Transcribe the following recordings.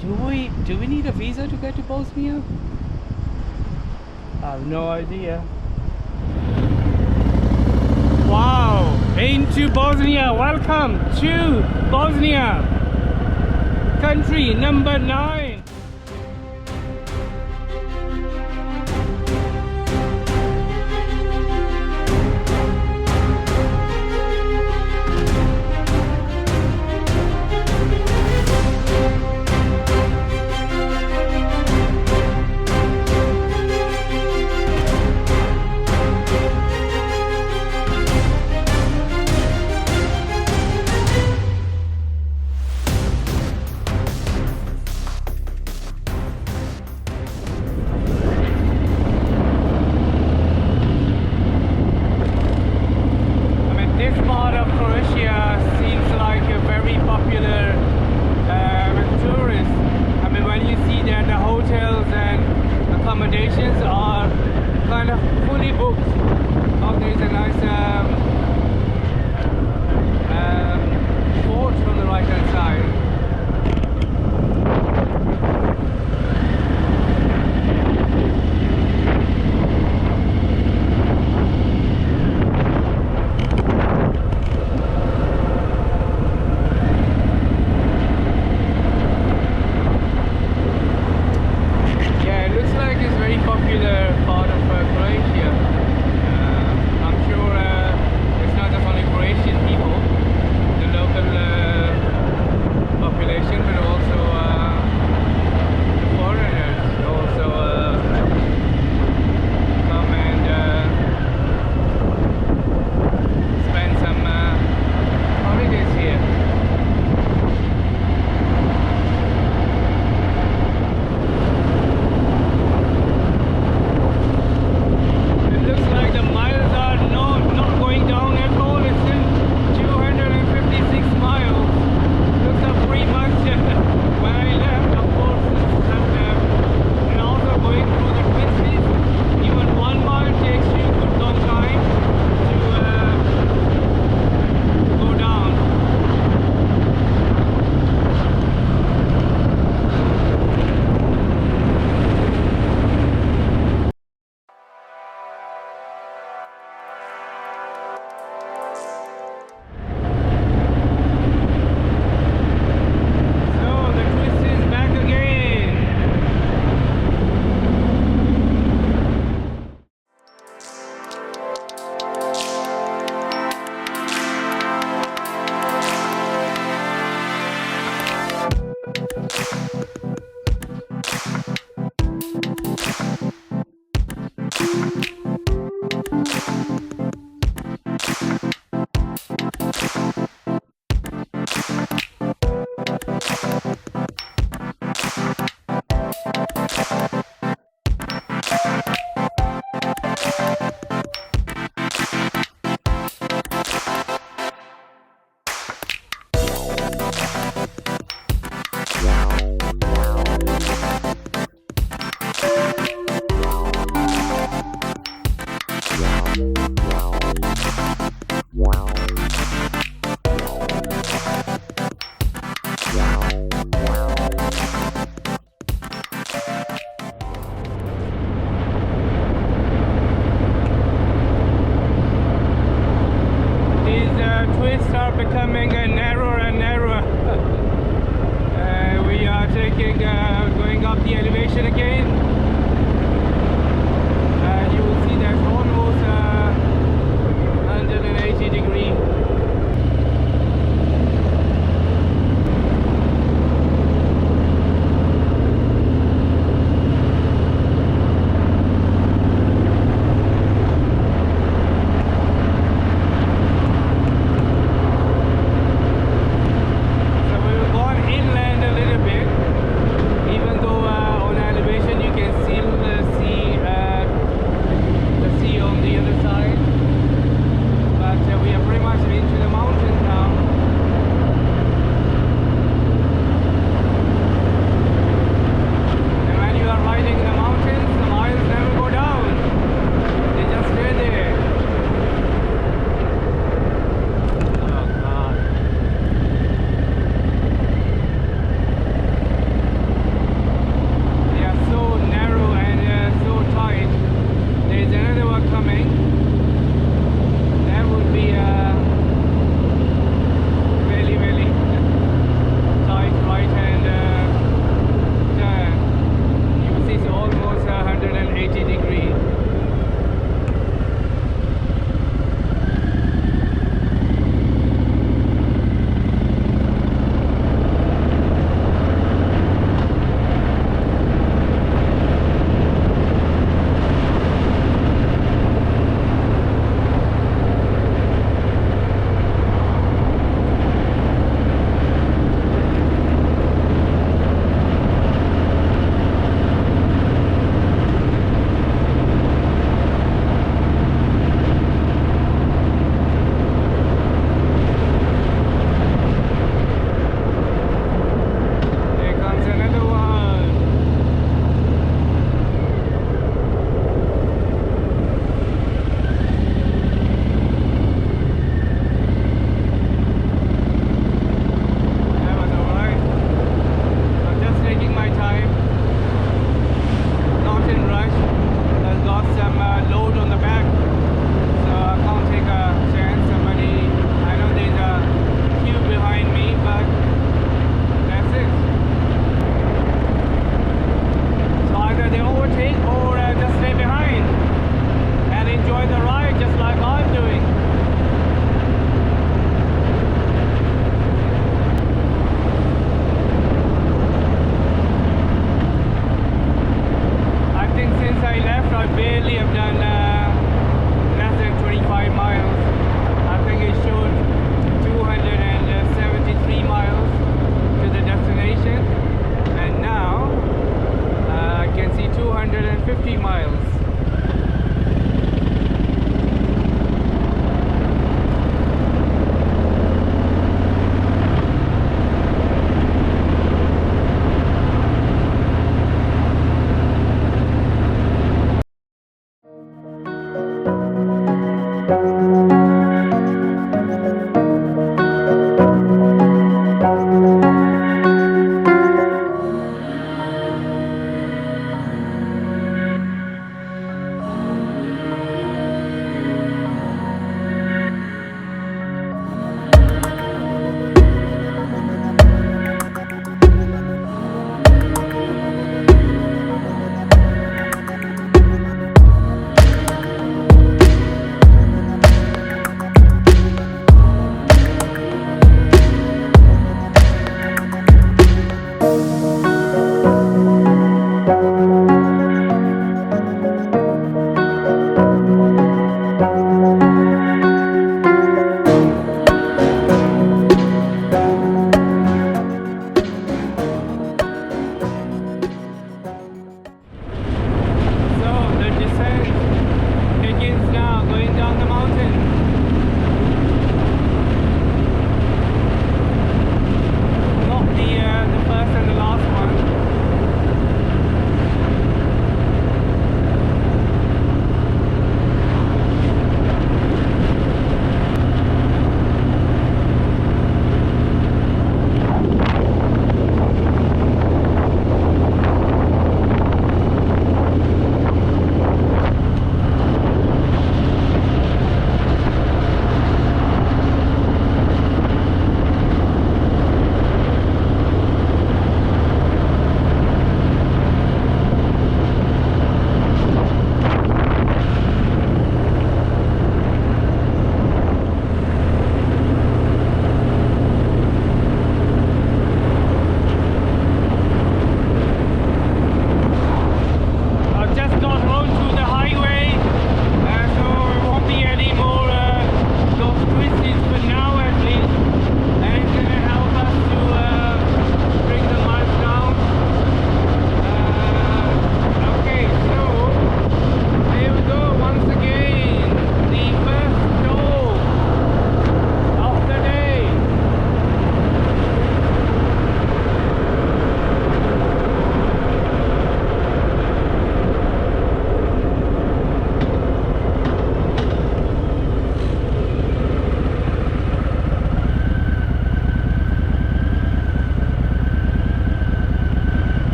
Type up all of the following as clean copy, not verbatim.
Do we need a visa to get to Bosnia? I have no idea. Wow, into Bosnia. Welcome to Bosnia, country number 9.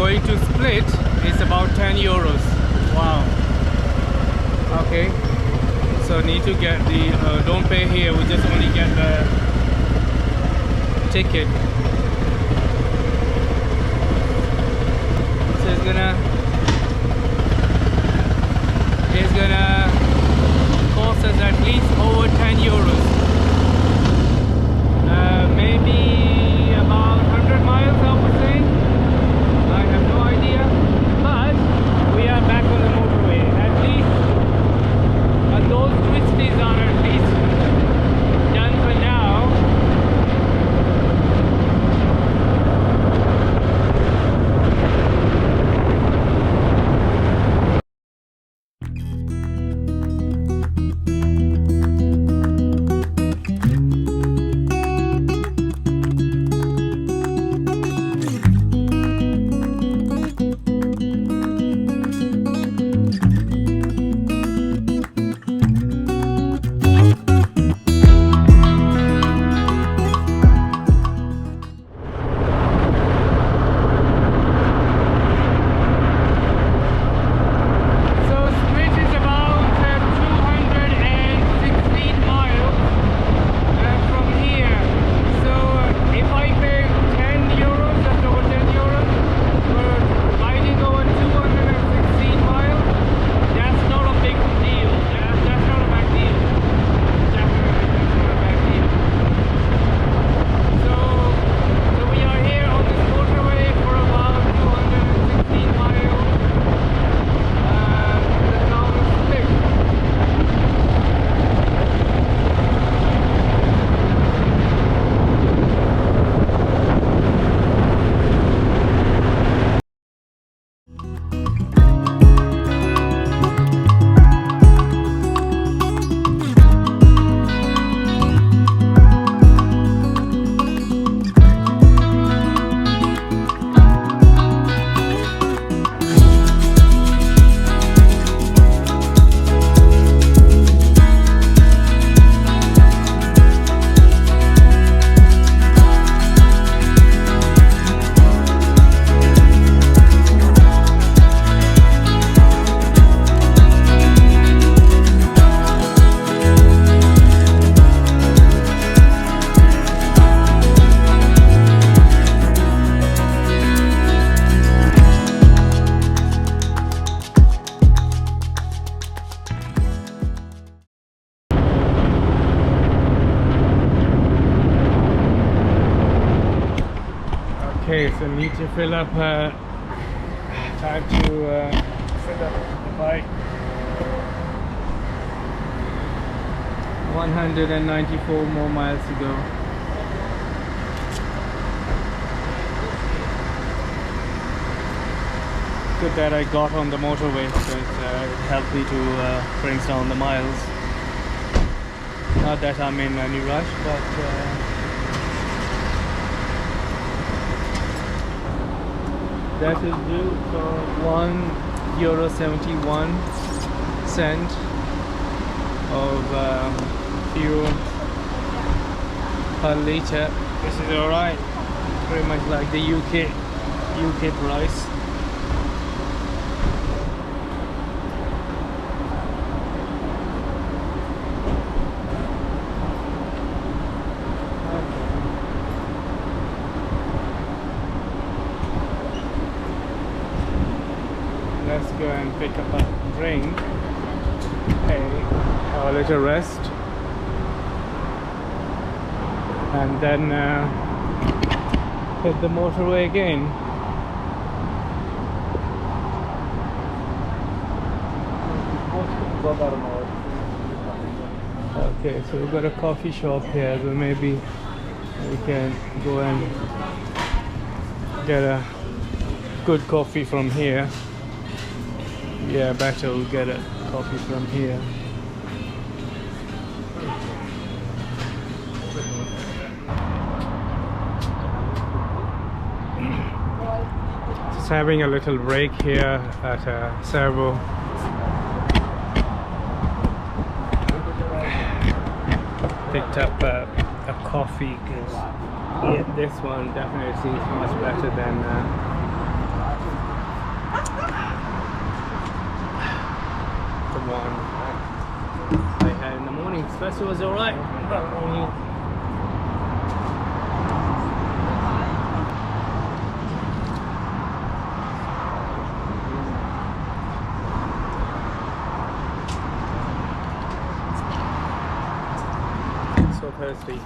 going to Split is about 10 euros. Wow. Okay. So need to get the don't pay here, we just only get the ticket. So it's gonna cost us at least over 10 euros. Maybe about 100 miles, I would say. I have no idea. But we are back on the motorway. At least those twisties are at least done for now. Okay, so need to fill up time to fill up the bike. 194 more miles to go. Good that I got on the motorway, so it helped me to bring down the miles. Not that I'm in any rush, but that is due for €1.71 of fuel per litre. This is alright, pretty much like the UK price. Let's go and pick up a drink, have a little rest, and then hit the motorway again. Okay, so we've got a coffee shop here, so maybe we can go and get a good coffee from here. Yeah, better we'll get a coffee from here. Just having a little break here at Servo. Picked up a coffee because this one definitely seems much better than rest was alright. So thirsty.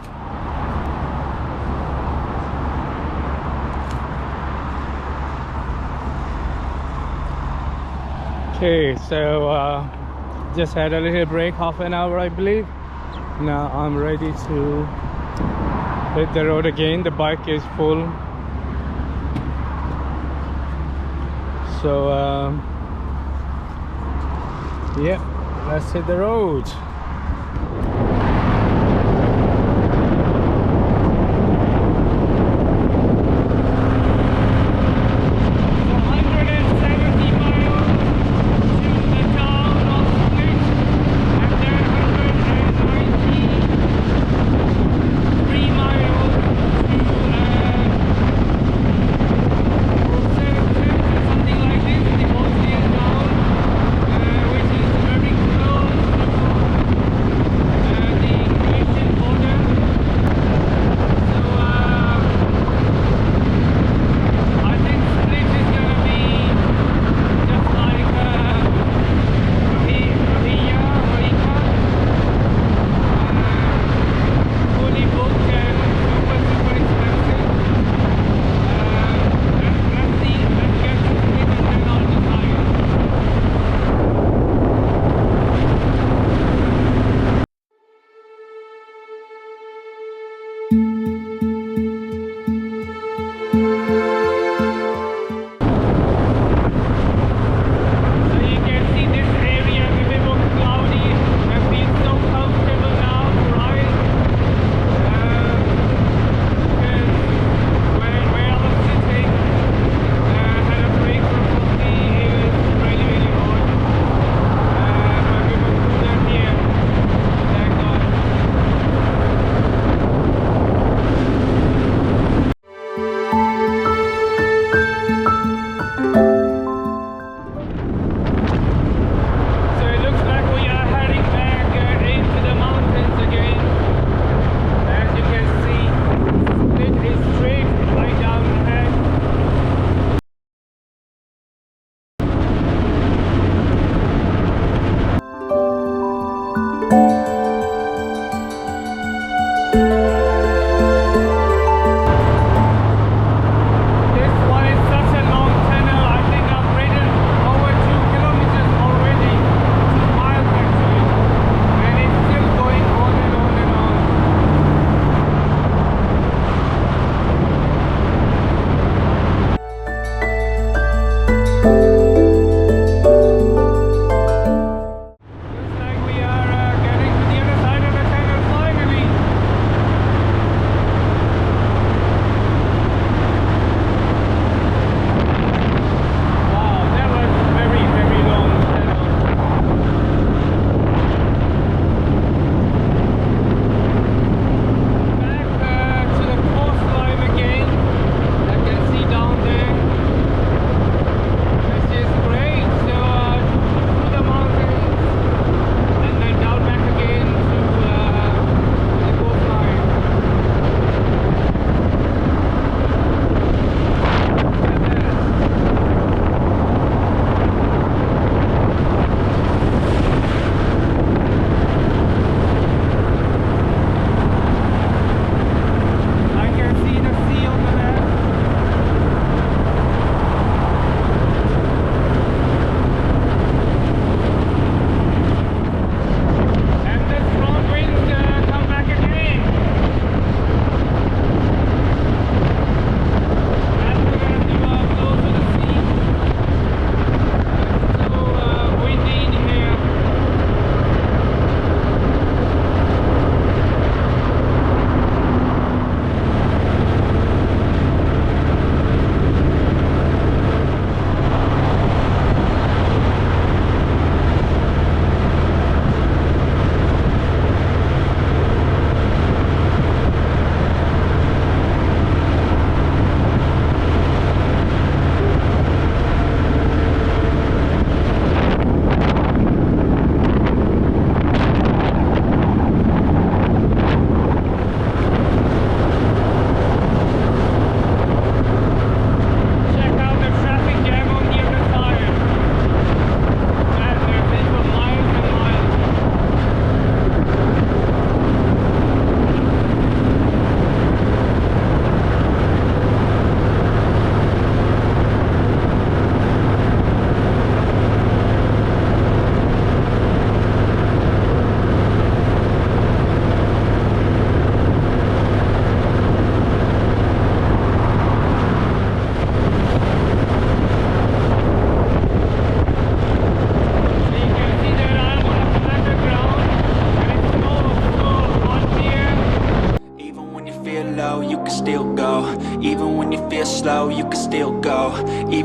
Okay, so just had a little break, half an hour I believe. Now I'm ready to hit the road again. The bike is full, so yeah, let's hit the road.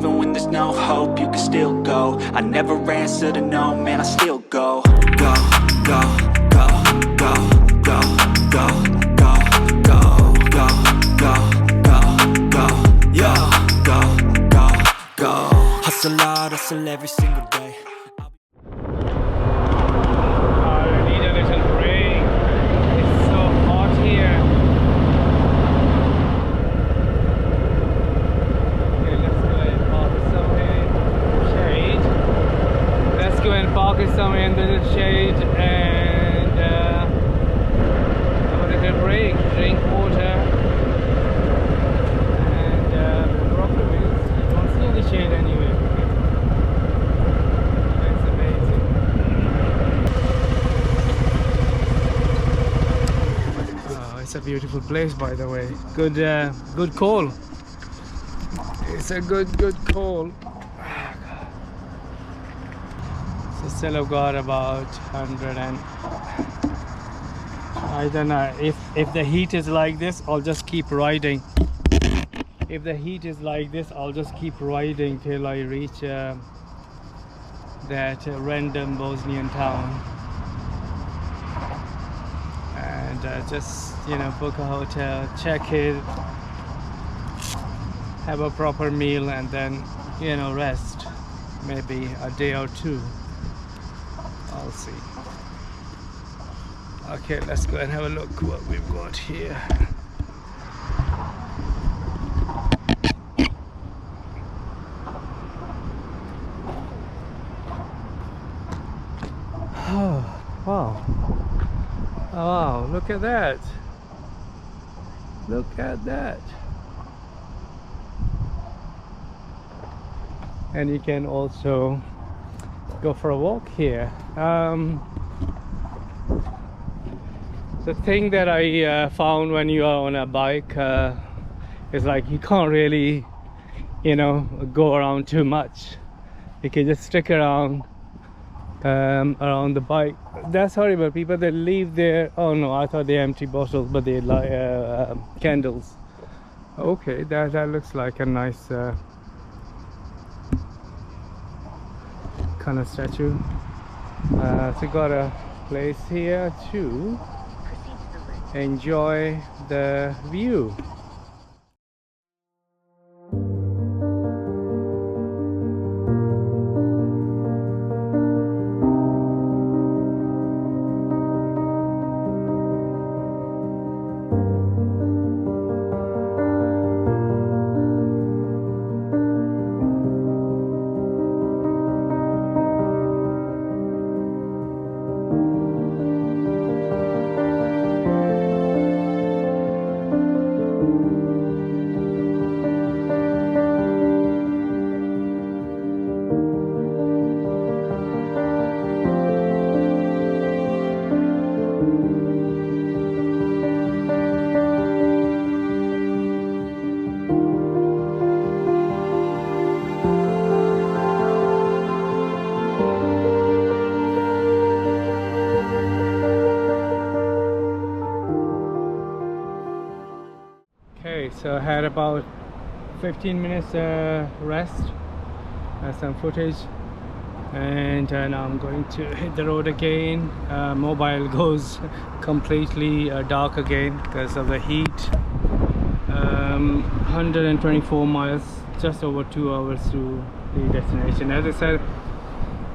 even when there's no hope, you can still go. I never answer to no, man, I still go. Go, go, go, go, go, go, go, go, go, go, go, go, yo, go, go, go. Hustle hard, hustle every single day. I need a little break. It's so hot here. Okay, let's go and park it somewhere in the shade. Let's go and park it somewhere in the shade and have a little break, drink water. And the problem is you don't see any shade anywhere. It's amazing. Oh, it's a beautiful place, by the way. Good call. It's a good call. So still I've got about 100 and I don't know if the heat is like this, I'll just keep riding. If the heat is like this, I'll just keep riding till I reach that random Bosnian town and just, you know, book a hotel, check it, have a proper meal, and then, you know, rest maybe a day or two. I'll see. Okay, let's go and have a look what we've got here. Oh, wow. Oh, wow, look at that. Look at that. And you can also go for a walk here. The thing that I found when you are on a bike is like you can't really, you know, go around too much. You can just stick around the bike. That's horrible. People, they leave their, oh no, I thought they empty bottles, but they like candles. Okay, that looks like a nice kind of statue. So got a place here to enjoy the view. Okay, so I had about 15 minutes rest, some footage, and now I'm going to hit the road again. Mobile goes completely dark again because of the heat. 124 miles, just over 2 hours to the destination. As I said,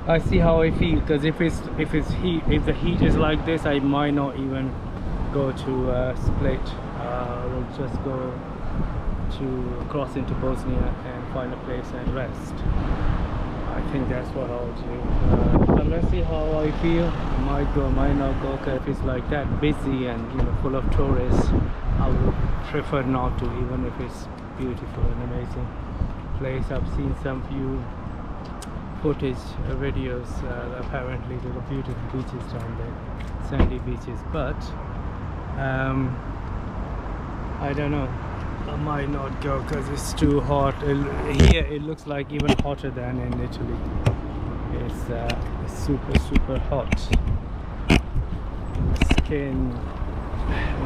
I see how I feel, because if the heat is like this, I might not even go to Split. We'll just go to cross into Bosnia and find a place and rest. I think that's what I'll do. But let's see how I feel. I might go, might not go, because if it's like that busy and, you know, full of tourists, I would prefer not to, even if it's beautiful and amazing place. I've seen some few footage videos. Apparently there are beautiful beaches down there, sandy beaches, but I don't know, I might not go because it's too hot. Here it looks like even hotter than in Italy. It's super hot. The skin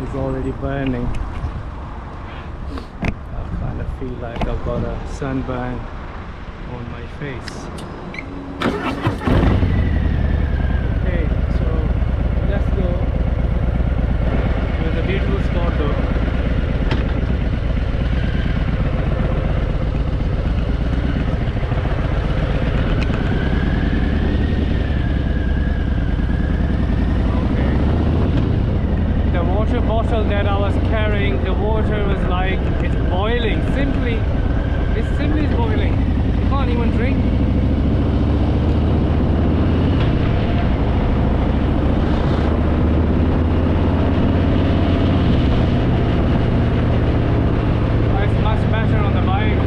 is already burning. I kind of feel like I've got a sunburn on my face. Okay, so let's go. It was a beautiful spot though. Bottle that I was carrying, the water was like, it's boiling. It's simply boiling. You can't even drink. It's much better on the bike.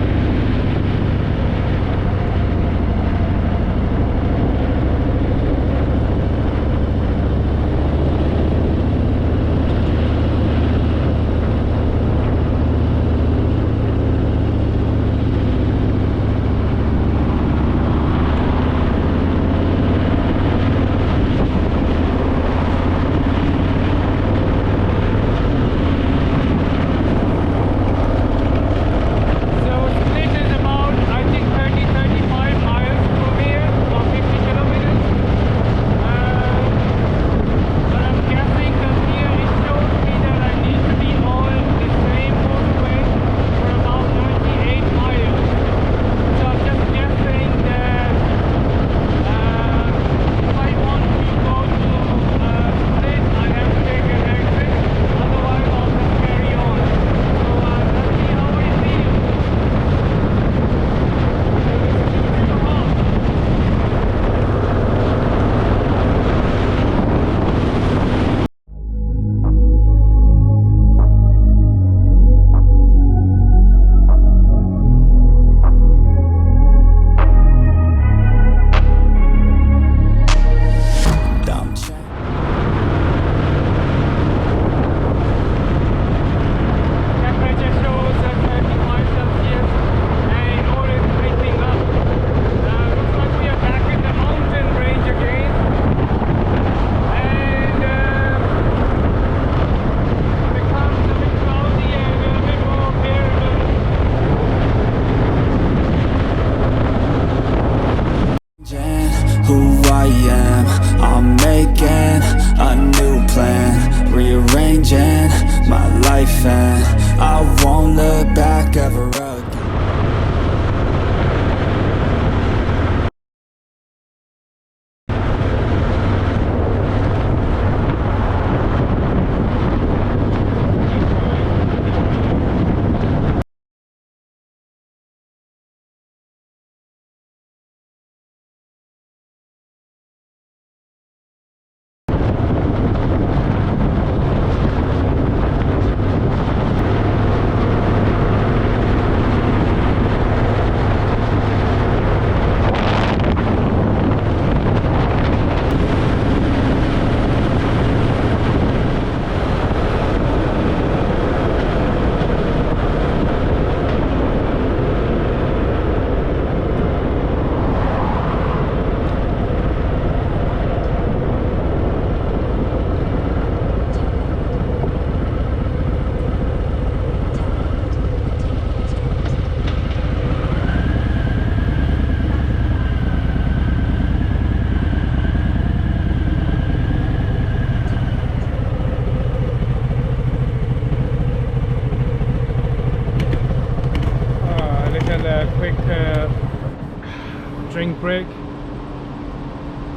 Drink break.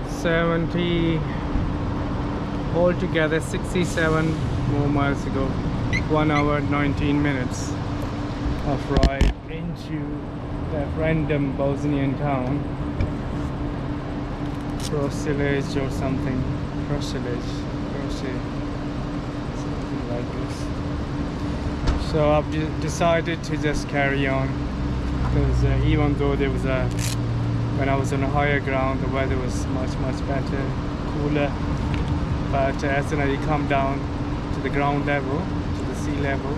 70 altogether, 67 more miles to go. 1 hour 19 minutes of ride into that random Bosnian town, Croatia or something. Croatia, something like this. So I've decided to just carry on, because even though there was when I was on a higher ground, the weather was much better, cooler. But as soon as you come down to the ground level, to the sea level,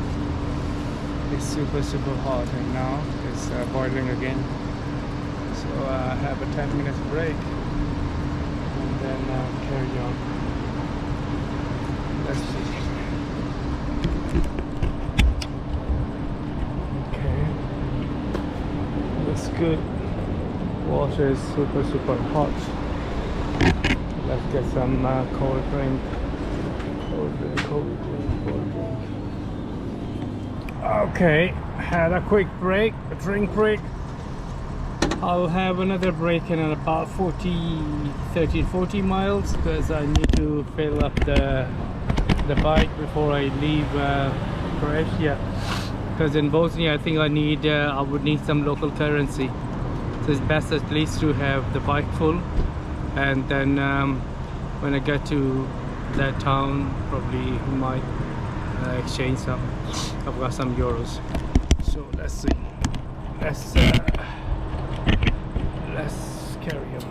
it's super hot, and now it's boiling again. So I have a 10-minute break and then carry on. Let's see. Okay, that's good. Water is super hot. Let's get some cold drink. Cold drink. Okay, had a quick break, a drink break. I'll have another break in about 30-40 miles because I need to fill up the bike before I leave Croatia. Because in Bosnia, I think I would need some local currency. So it's best at least to have the bike full, and then when I get to that town, probably might exchange some. I've got some euros. So let's see. Let's carry on.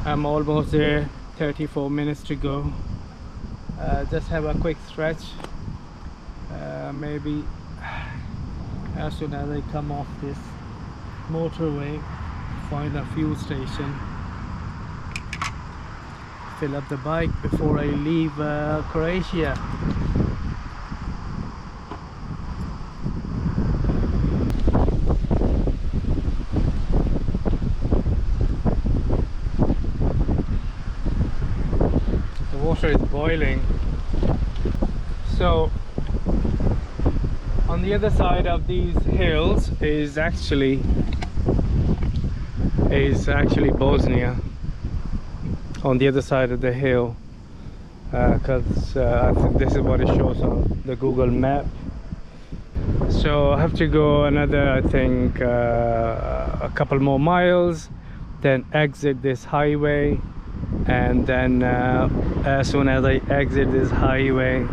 I'm almost there, 34 minutes to go. Just have a quick stretch. Maybe as soon as I come off this motorway, find a fuel station, fill up the bike before I leave Croatia. Water is boiling. So on the other side of these hills is actually Bosnia. On the other side of the hill, because I think this is what it shows on the Google map. So I have to go another, I think, a couple more miles, then exit this highway. And then as soon as I exit this highway,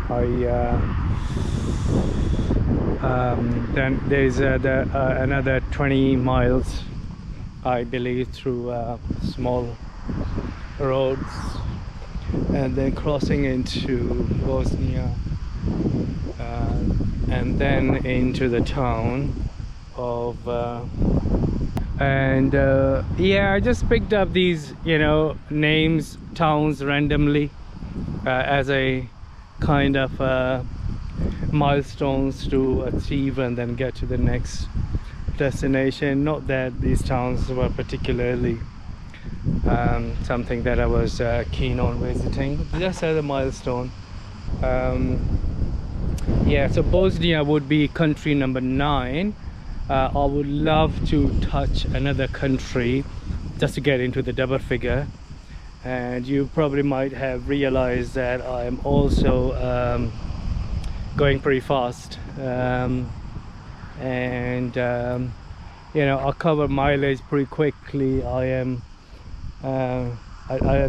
then there's another 20 miles, I believe, through small roads, and then crossing into Bosnia, and then into the town of yeah, I just picked up these, names, towns randomly as a kind of milestones to achieve and then get to the next destination. Not that these towns were particularly something that I was keen on visiting, but just as a milestone. Yeah, so Bosnia would be country number 9. I would love to touch another country just to get into the double figure, and you probably might have realized that I'm also going pretty fast, and you know, I'll cover mileage pretty quickly. I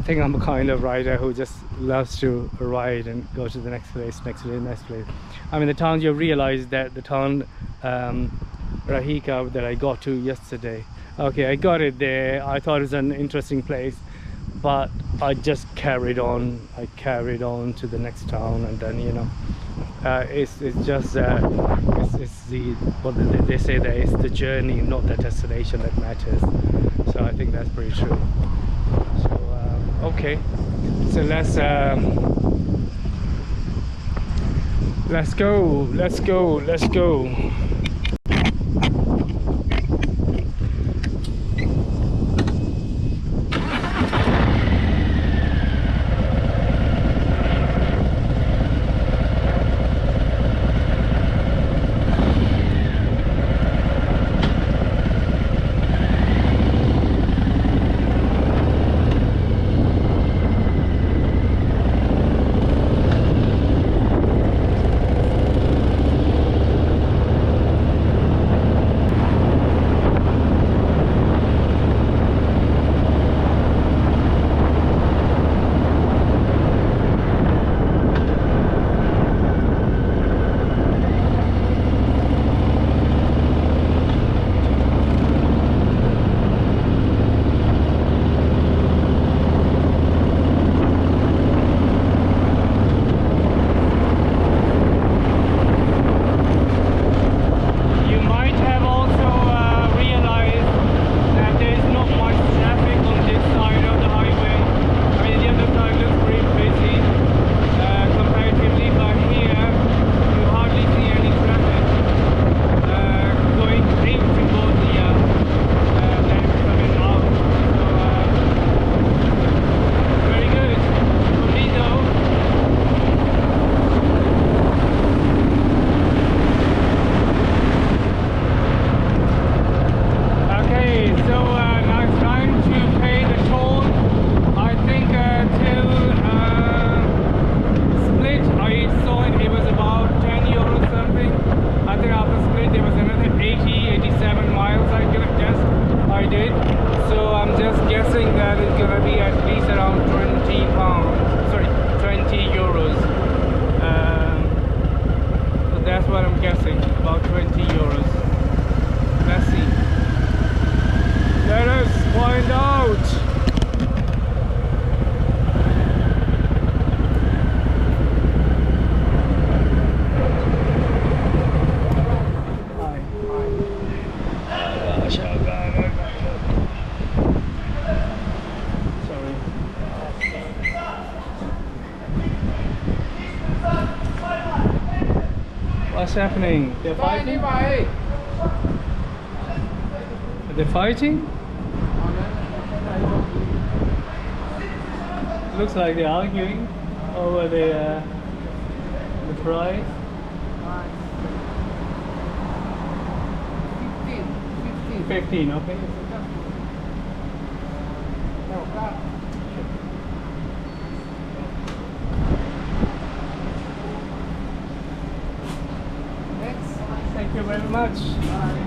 think I'm a kind of rider who just loves to ride and go to the next place, next place, next place. I mean, the town, you realize that the town Rahika that I got to yesterday, okay, I got it there. I thought it was an interesting place, but I just carried on. I carried on to the next town, and then, you know, it's just it's the what they say that it's the journey, not the destination, that matters. So I think that's pretty true. So okay, so let's go. What's happening? They're fighting? They're fighting? Looks like they're arguing over the price. 15, okay. Thank you very much. Bye.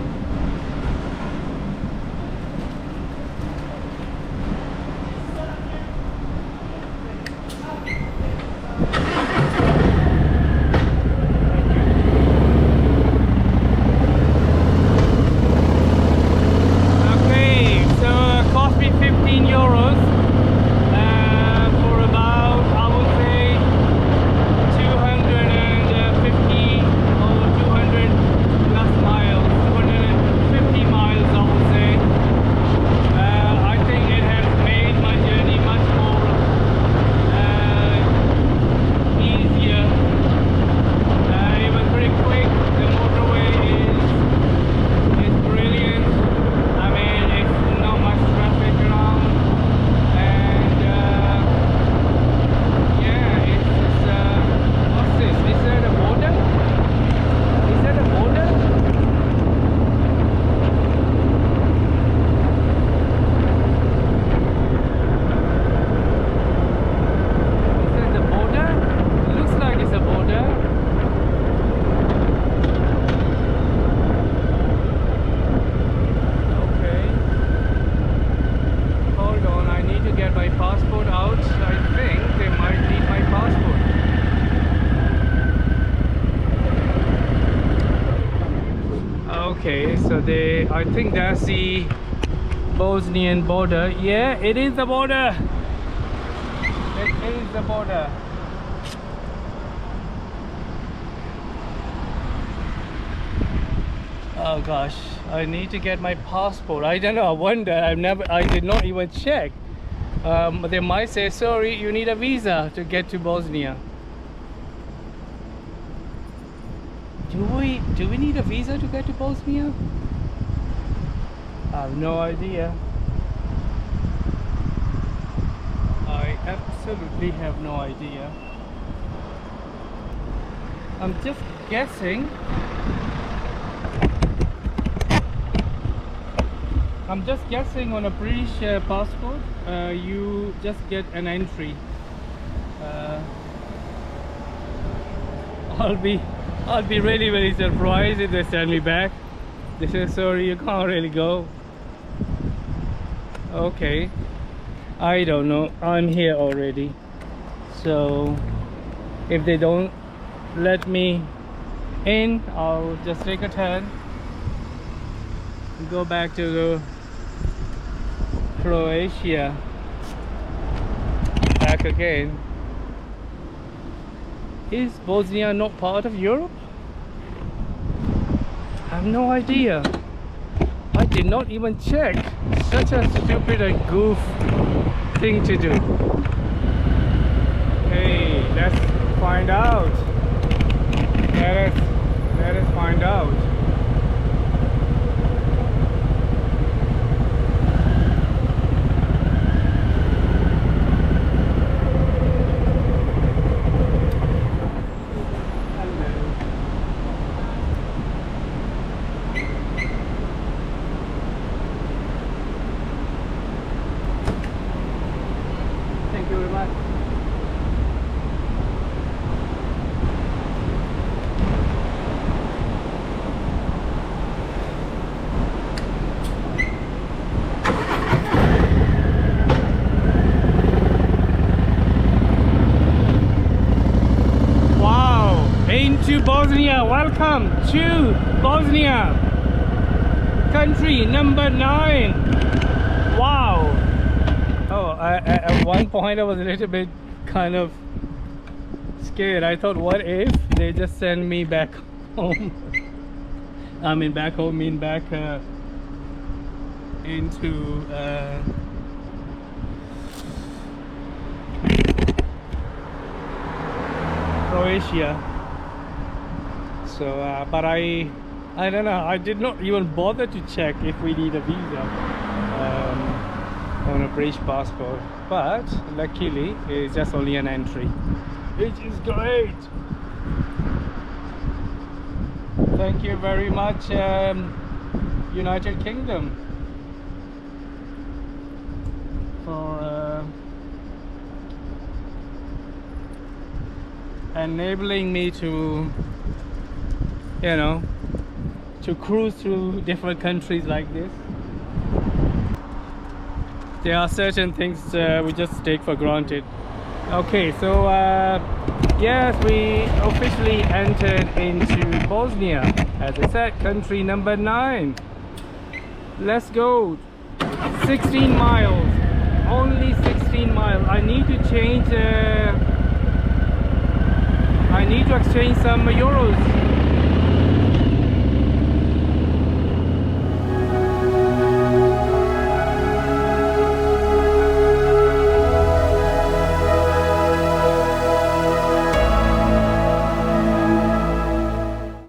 Miles. I think that's the Bosnian border. Yeah, it is the border. It is the border. Oh gosh, I need to get my passport. I don't know, I wonder, I did not even check. They might say, sorry, you need a visa to get to Bosnia. Do we need a visa to get to Bosnia? I have no idea. I absolutely have no idea. I'm just guessing. On a British passport, you just get an entry. I'll be really surprised if they send me back. They say, sorry, you can't really go. Okay, I don't know, I'm here already, so if they don't let me in, I'll just take a turn and go back to Croatia, back again. Is Bosnia not part of Europe? I have no idea. I did not even check. Such a stupid and goof thing to do. Hey, let's find out. Let us find out. To Bosnia, welcome to Bosnia, country number 9. Wow. Oh, at one point I was a little bit kind of scared. I thought, what if they just send me back home? I mean back home, back into Croatia. So, but I don't know. I did not even bother to check if we need a visa on a British passport. But luckily, it's just only an entry, which is great. Thank you very much, United Kingdom, for enabling me to, you know, to cruise through different countries like this. There are certain things we just take for granted. Okay, so yes, we officially entered into Bosnia, as I said, country number 9. Let's go. 16 miles, only 16 miles. I need to change I need to exchange some euros